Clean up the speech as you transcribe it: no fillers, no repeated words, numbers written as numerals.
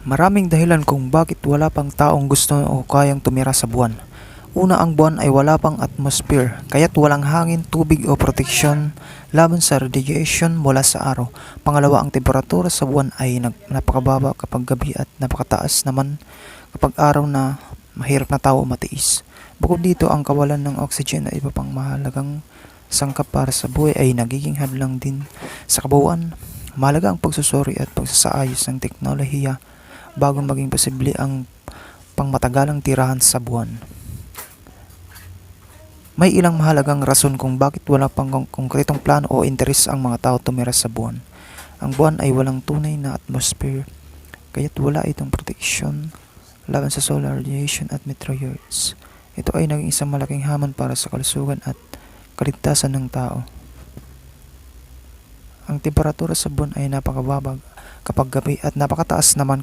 Maraming dahilan kung bakit wala pang taong gusto o kayang tumira sa buwan. Una, ang buwan ay wala pang atmosphere, kaya't walang hangin, tubig o proteksyon laban sa radiation mula sa araw. Pangalawa, ang temperatura sa buwan ay napakababa kapag gabi at napakataas naman kapag araw na mahirap na tao matiis. Bukod dito, ang kawalan ng oxygen at iba pang mahalagang sangkap para sa buhay ay nagiging hadlang din sa kabuuan. Mahalaga ang pagsusuri at pagsasaayos ng teknolohiya bago maging posible ang pangmatagalang tirahan sa buwan. May ilang mahalagang rason kung bakit wala pang konkretong plano o interes ang mga tao tumira sa buwan. Ang buwan ay walang tunay na atmosphere, kaya't wala itong proteksyon laban sa solar radiation at meteorites. Ito ay naging isang malaking hamon para sa kalusugan at kaligtasan ng tao. Ang temperatura sa buwan ay napakababa kapag gabi at napakataas naman